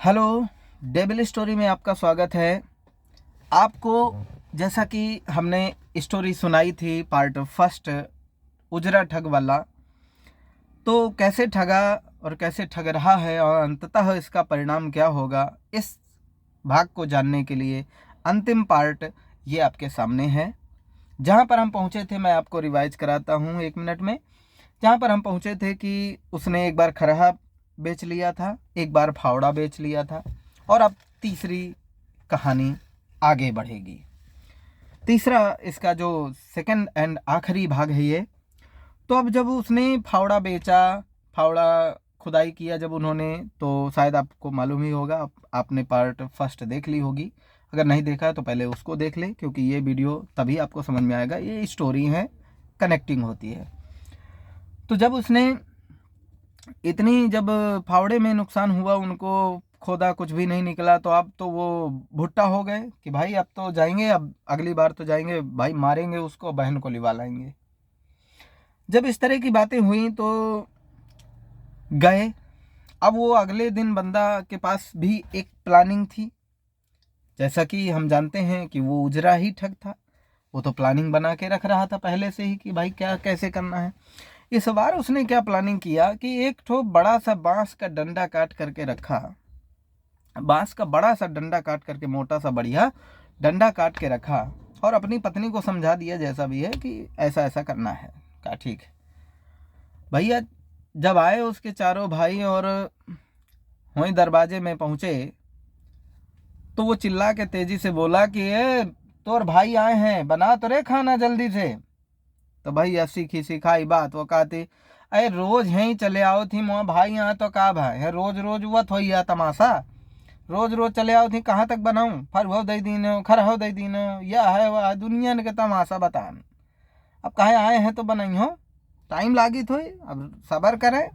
Hello, devil story में आपका स्वागत है। आपको जैसा कि हमने स्टोरी सुनाई थी पार्ट फर्स्ट उजरा ठग वाला, तो कैसे ठगा और कैसे ठग रहा है और अंततः इसका परिणाम क्या होगा, इस भाग को जानने के लिए अंतिम पार्ट ये आपके सामने है। जहाँ पर हम पहुँचे थे मैं आपको रिवाइज कराता हूँ 1 मिनट में। जहाँ पर हम पहुँचे थे कि उसने एक बार खरहा बेच लिया था, एक बार फावड़ा बेच लिया था, और अब तीसरी कहानी आगे बढ़ेगी। तीसरा इसका जो सेकंड एंड आखिरी भाग है ये। तो अब जब उसने फावड़ा बेचा, फावड़ा खुदाई किया जब उन्होंने, तो शायद आपको मालूम ही होगा, आपने पार्ट फर्स्ट देख ली होगी। अगर नहीं देखा है तो पहले उसको देख ले, क्योंकि ये वीडियो तभी आपको समझ में आएगा। ये स्टोरी है, कनेक्टिंग होती है। तो जब उसने इतनी, जब फावड़े में नुकसान हुआ, उनको खोदा कुछ भी नहीं निकला, तो अब तो वो भुट्टा हो गए कि भाई अब तो जाएंगे, अब अगली बार तो जाएंगे भाई, मारेंगे उसको, बहन को लिवा लाएंगे। जब इस तरह की बातें हुई तो गए। अब वो अगले दिन बंदा के पास भी एक प्लानिंग थी। जैसा कि हम जानते हैं कि वो उजरा ही ठग था, वो तो प्लानिंग बना के रख रहा था पहले से ही कि भाई क्या कैसे करना है। इस बार उसने क्या प्लानिंग किया कि एक ठो बड़ा सा बांस का डंडा काट करके रखा। बांस का बड़ा सा डंडा काट करके, मोटा सा बढ़िया डंडा काट के रखा, और अपनी पत्नी को समझा दिया जैसा भी है कि ऐसा ऐसा करना है। कहा ठीक है। भैया जब आए उसके चारों भाई और वहीं दरवाजे में पहुंचे, तो वो चिल्ला के तेजी से बोला कि ए तोर भाई आए हैं, बना तो रे खाना जल्दी से। तो भैया सीखी सिखाई बात वो कहती, अरे रोज यहीं चले आओ थी मोह भाई, यहाँ तो का भाई है, रोज रोज हुआ थो या तमाशा, रोज रोज चले आओ थी, कहाँ तक बनाऊं, फर हो दई दीनो, खर हो दई दीनो, यह है वह दुनिया के तमाशा बतान। अब कहे आए हैं तो बनाई हो, टाइम लागी थोड़ी, अब सबर करें।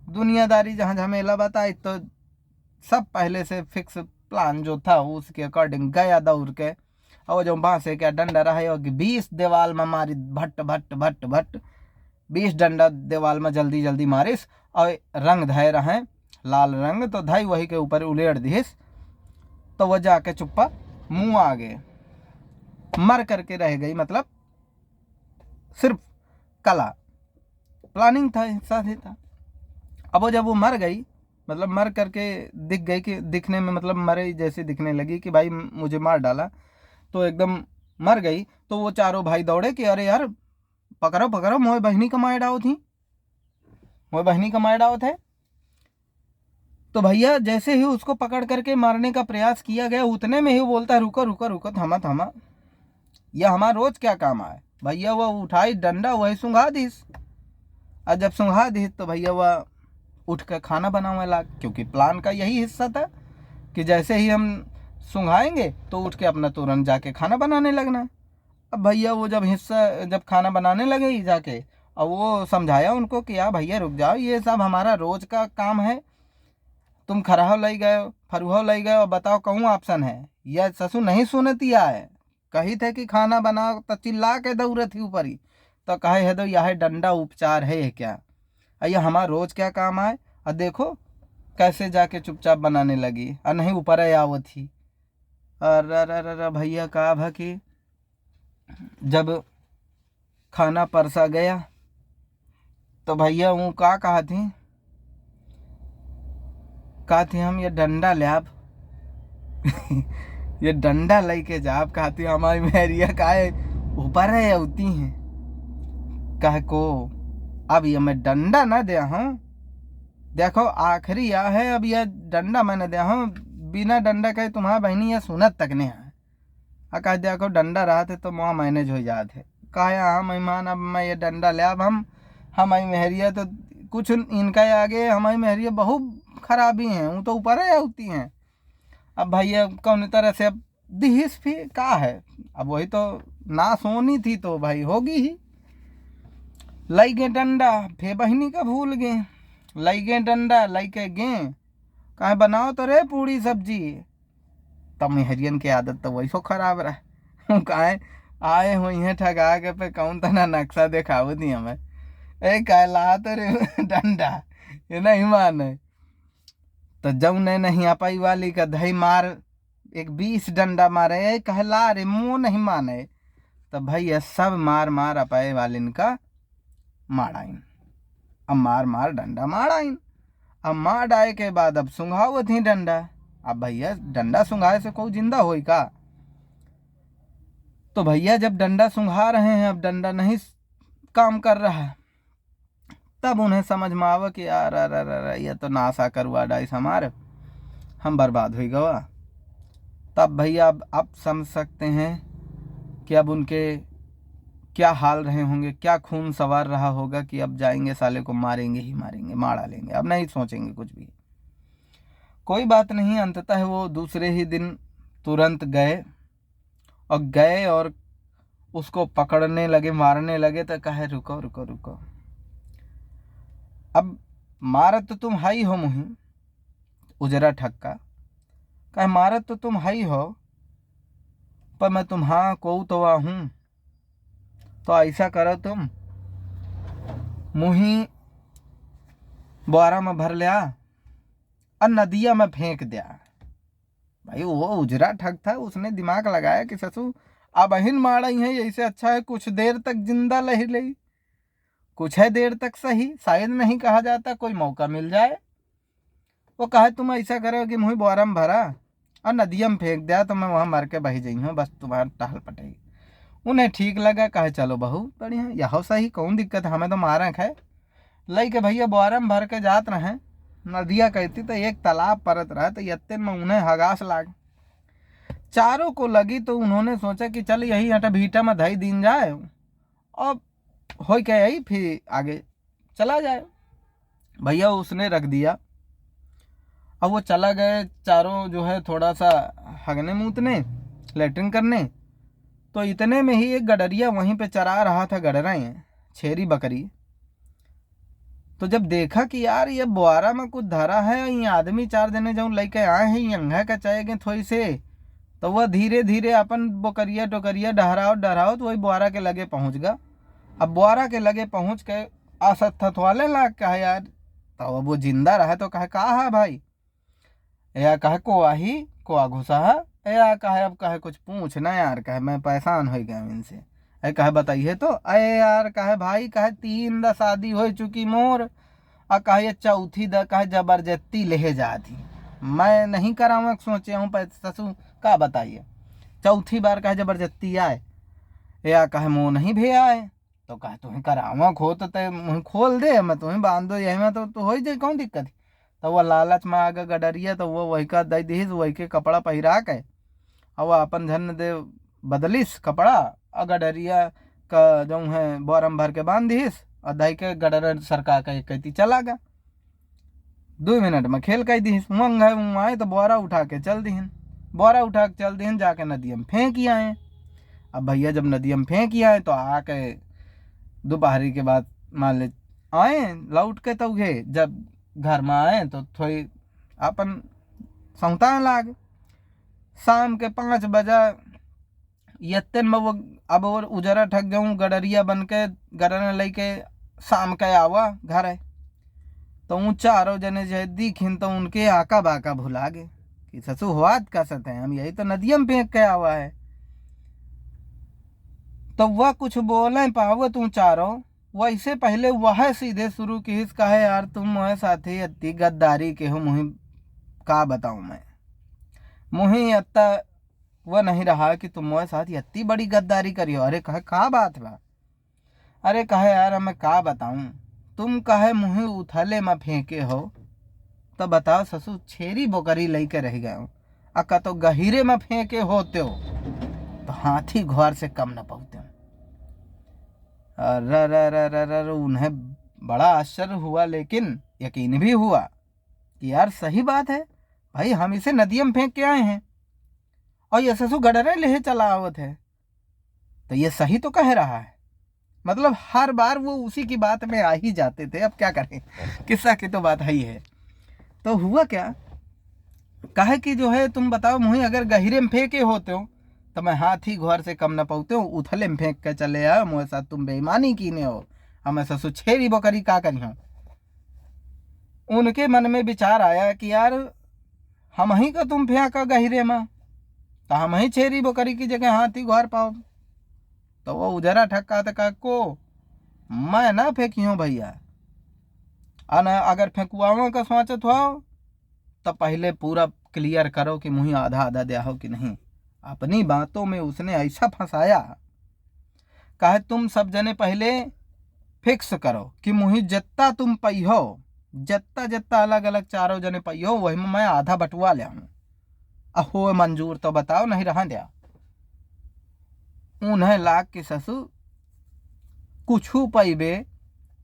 दुनियादारी जहाँ झमेला बताई, तो सब पहले से फिक्स प्लान जो था उसके अकॉर्डिंग गया दौड़ के, और जो बांसे का डंडा रहा 20 दीवाल में मारी, भट्ट भट्ट भट्ट भट्ट 20 डंडा दीवाल में जल्दी जल्दी मारिस, और रंग धय रहे लाल रंग, तो धई वही के ऊपर उलेड़ दिस, तो वह जाके चुप्पा मुंह आ गए, मर करके रह गई। मतलब सिर्फ कला, प्लानिंग था, हिस्सा ही था। अब वो जब वो मर गई, मतलब मर करके दिख गई, कि दिखने में मतलब मरे जैसे दिखने लगी कि भाई मुझे मार डाला, तो एकदम मर गई। तो वो चारों भाई दौड़े कि अरे यार पकड़ो पकड़ो, मोए बहनी का मार डाओ थी, मोए बहनी का मार डाओ थे। तो भैया जैसे ही उसको पकड़ करके मारने का प्रयास किया गया, उतने में ही बोलता है रुको रुको रुको, थमा थमा, यह हमारा रोज क्या काम आए। भैया वह उठाई डंडा, वही सुंघा दीस, और जब सुंघा दी तो भैया वह उठ कर खाना बनाने लगा, क्योंकि प्लान का यही हिस्सा था कि जैसे ही हम सुंघाएंगे तो उठ के अपना तुरंत जाके खाना बनाने लगना। अब भैया वो जब खाना बनाने लगे ही जाके, अब वो समझाया उनको कि यार भैया रुक जाओ, ये सब हमारा रोज का काम है, तुम खराहो लई गए, फरुहो लई गए, और बताओ कहूँ ऑप्शन है। यह ससुर नहीं सुनतिया है, कही थे कि खाना बनाओ तो चिल्ला के दौड़े थी ऊपर ही, तो कहे है दो यह डंडा उपचार है ये क्या, ये हमारा रोज क्या काम आए। और देखो कैसे जाके चुपचाप बनाने लगी, और नहीं ऊपर आवत थी। अरे भैया कहा भा कि जब खाना परसा गया, तो भैया वो कहा थी हम ये डंडा ले आप ये डंडा लेके जा आप, कहती हमारी मेहरिया काहे ऊपर है होती हैं, कहे को अब ये मैं डंडा ना दे हूँ, देखो आखिरी आ है, अब यह डंडा मैंने दिया हूँ, बिना डंडा के तुम्हारा बहनी यह सुनत तक नहीं है। कह देखो डंडा रहा थे तो वहाँ मैनेज हो जाते, कहा हाँ मेहमान अब मैं ये डंडा ले, अब हम हमारी मेहरिया तो कुछ इनका आगे, हमारी मेहरिया बहुत खराबी हैं, वो तो ऊपर है होती हैं। अब भैया कौन तरह से अब दिहिस फिर का है, अब वही तो ना सोनी थी तो भाई होगी ही। लाई गे डंडा, फे बहनी का भूल गए, लाई गे डंडा लाई के गे, कहे बनाओ तो रे पूड़ी सब्जी। तब मेहरियन की आदत तो वही सो खराब रहा कहे आए हुई हैं ठगा के पे कौन तना नक्शा दिखाओ दी हमें, ए कहे ला तो रे डंडा, ये नहीं माने। तो जौने नहीं आ पाई वाली का धई मार एक 20 डंडा मारे, कहला रे मुँह नहीं माने। तो भैया सब मार मार अपाए वालिन का माराइन। अब मार मार डंडा माराइन। अब मार डाए के बाद अब सुंघावत ही डंडा। अब भैया डंडा सुंघाए से कोई जिंदा होई का? तो भैया जब डंडा सुंघा रहे हैं, अब डंडा नहीं काम कर रहा है, तब उन्हें समझ में आवा कि यार अरे ये तो नासा करवा डाइस हमारे, हम बर्बाद हो गवा। तब भैया अब समझ सकते हैं कि अब उनके क्या हाल रहे होंगे, क्या खून सवार रहा होगा कि अब जाएंगे साले को मारेंगे ही मारेंगे, मार डालेंगे, अब नहीं सोचेंगे कुछ भी। कोई बात नहीं, अंततः वो दूसरे ही दिन तुरंत गए और उसको पकड़ने लगे, मारने लगे। तो कहे रुको रुको रुको, अब मारत तो तुम हाई हो मुही उजरा ठक्का, कहे मारत तो तुम हाई हो, पर मैं तुम्हारा को तो हूँ। तो ऐसा करो, तुम मुही बोरा में भर लिया और नदिया में फेंक दिया। भाई वो उजरा ठग था, उसने दिमाग लगाया कि ससु अब अहिन मारा ही है, ऐसे अच्छा है कुछ देर तक जिंदा रह ले, कुछ है देर तक सही, शायद नहीं कहा जाता, कोई मौका मिल जाए। वो कहे तुम ऐसा करो कि मुही बोरा में भरा और नदिया में फेंक दिया, तो मैं वहाँ मर के बही जाइ हूँ, बस तुम्हारा टहल पटेगी। उन्हें ठीक लगा, कहे चलो बहू बढ़िया, यह सही, कौन दिक्कत, हमें तो मारा है। लई के भैया बोरा में भर के जात रहे, नदिया कहती तो एक तालाब परत रहा, तो यत्ते में उन्हें हगास लाग, चारों को लगी। तो उन्होंने सोचा कि चल यही हटा भीटा में धई दिन जाए, अब हो क्या यही फिर आगे चला जाए। भैया उसने रख दिया। अब वो चला गए चारों जो है थोड़ा सा हगने मूतने, लेटरिन करने। तो इतने में ही एक गडरिया वहीं पे चरा रहा था, गडराएं छेरी बकरी। तो जब देखा कि यार ये बुआरा में कुछ धरा है, ये आदमी 4 जने जो लेके आए हैं, यंगा का चाहेंगे थोड़ी से, तो वह धीरे धीरे अपन बोकरिया टोकरिया डहराओ तो वही बुआरा के लगे पहुंच गया। अब बुआरा के लगे पहुंच के असत्थ वाले लाग कहा यार, तो अब वो जिंदा रहा तो कहे कहा है भाई, या कहे को घुसा है, या कहे अब कहे कुछ पूछना यार, कहे मैं परेशान हो गया इनसे, अरे कहे बताइए तो, अरे यार कहे भाई, कहे 3 दा शादी हो चुकी मोर, और कहे चौथी दा कहे जबरदस्ती ले जा थी, मैं नहीं कराऊँ सोचे हूँ ससु का बताइए, चौथी बार कहे जबरदस्ती आए, या कहे मुँह नहीं भे आए, तो कहे तुम्हें करावा खो तो मुँह खोल दे, मैं तुम्हें बांध दो यही में तो हो जाए, कौन दिक्कत। तो वह लालच में आगे गडरिया, तो वो वही का दई दीस, वही के कपड़ा पहिरा के और वह अपन धन दे बदलिस कपड़ा, और गडरिया का जो है बोरम भर के बांध दीस, और दही के गडर सरका के कहती चला गया। 2 मिनट में खेल कह दीस, मंग है वहाँ आए तो बोरा उठा के चल दीहन, जाके नदिया में फेंक ही आए। अब भैया जब नदिया में फेंक ही आए, तो आके दोपहरी के बाद मान ले आए लौट के, तो जब घर में आए तो थोड़ी अपन सौता लाग। शाम के 5 बजा यत्तन में वो अब और उजरा ठग जाऊँ, गडरिया बन के गडर लेके शाम के आवा घर है, तो ऊँ 4 जने जो दिखिन, तो उनके आका बाका भुला गए कि ससु हुआत का सत है, हम यही तो नदिया में फेंक के आवा है। तो वह कुछ बोले पावत तू चारों, वैसे पहले वह सीधे शुरू की, कहे यार तुम मोहे साथी अति गद्दारी के हो, मुही का बताऊं मैं, मुही अत्ता वह नहीं रहा कि तुम मोहे साथ इतनी बड़ी गद्दारी करी हो। अरे कहे का बात बा, अरे कहे यार मैं का बताऊं, तुम कहे मुही उथले में फेंके हो, तो बताओ ससु छेरी बोकरी लेके रह गए हो, अका तो गहिरे में फेंके होते हो तो हाथी घर से कम न पहुँचते हो। अरे उन्हें बड़ा आश्चर्य हुआ, लेकिन यकीन भी हुआ कि यार सही बात है भाई, हम इसे नदिया में फेंक के आए हैं और ये ससु गडरे ले चला आवत है, तो ये सही तो कह रहा है। मतलब हर बार वो उसी की बात में आ ही जाते थे, अब क्या करें, किस्सा की तो बात ही है। तो हुआ क्या, कहे कि जो है तुम बताओ मुझे, अगर गहिरे में फेंके होते हो तो मैं हाथी घर से कम न पहुँचते हो, उथले में फेंक के चले आओ, मेरे साथ तुम बेईमानी कीने हो, हमें ससु छेरी बकरी का करी हो। उनके मन में विचार आया कि यार हम ही का तुम फेंका गहिरे में, तो हम ही छेरी बकरी की जगह हाथी घर पाओ। तो वो उजरा ठक्का तक को मैं ना फेंकियो भैया, अना अगर फेंकुआओं का सोचत हो तो पहले पूरा क्लियर करो कि मुझे आधा आधा दिया हो कि नहीं। अपनी बातों में उसने ऐसा फंसाया, कहे तुम सब जने पहले फिक्स करो कि मुझे जितना तुम पई हो, जितना जितना अलग अलग चारों जने पई हो वही में मैं आधा बटुआ ले आऊँ। अहो मंजूर तो बताओ, नहीं रहा दिया। उन्हें लाख के ससुर कुछ पैबे,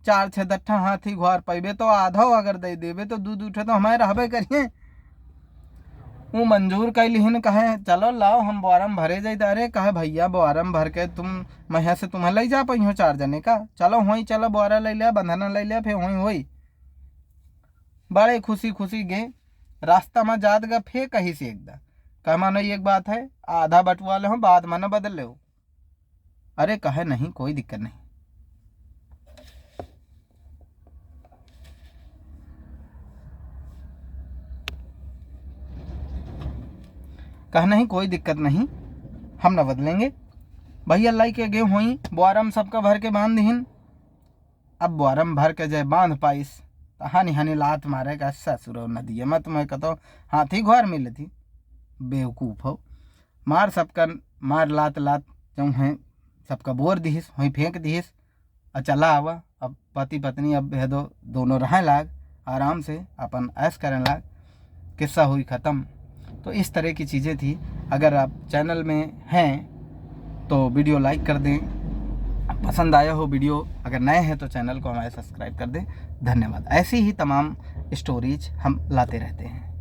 4-6 दट्ठा हाथी घर पैबे तो आधा अगर दे देवे तो दूध उठे तो हमारे रहबे करिए। वो मंजूर कैलिहन, कहे चलो लाओ हम बोरम भरे जाए। अरे कहे भैया बोरम भर के तुम मैं से तुम्हें ले जा पाई हो 4 जने का, चलो वहीं चलो बोरा ले लिया, बंधना ले लिया, फिर वहीं हुई। बड़े खुशी खुशी गए, रास्ता में जात गए फिर कहीं से एकदम कह मानो एक बात है, आधा बटवा ले हो बाद मानो बदल ले। अरे कहे नहीं कोई दिक्कत नहीं। कहा नहीं कोई दिक्कत नहीं, हम न बदलेंगे। भैया लाई के गे हुई बोरम सबका भर के बांध दीन। अब बोरम भर के जय बांध पाइस हानि हानि लात मारे का ससुरो नदिया मत मैं कहतो हाथी घर मिले थी। बेवकूफ़ हो, मार सबका मार लात लात जो है सबका बोर दिहिस वहीं फेंक दिहिस और चला आवा। अब पति पत्नी अब है दोनों रहें लाग, आराम से अपन ऐश करें लाग, किस्सा हुई ख़त्म। तो इस तरह की चीज़ें थी। अगर आप चैनल में हैं तो वीडियो लाइक कर दें, पसंद आया हो वीडियो, अगर नए हैं तो चैनल को हमारे सब्सक्राइब कर दें। धन्यवाद। ऐसी ही तमाम स्टोरीज हम लाते रहते हैं।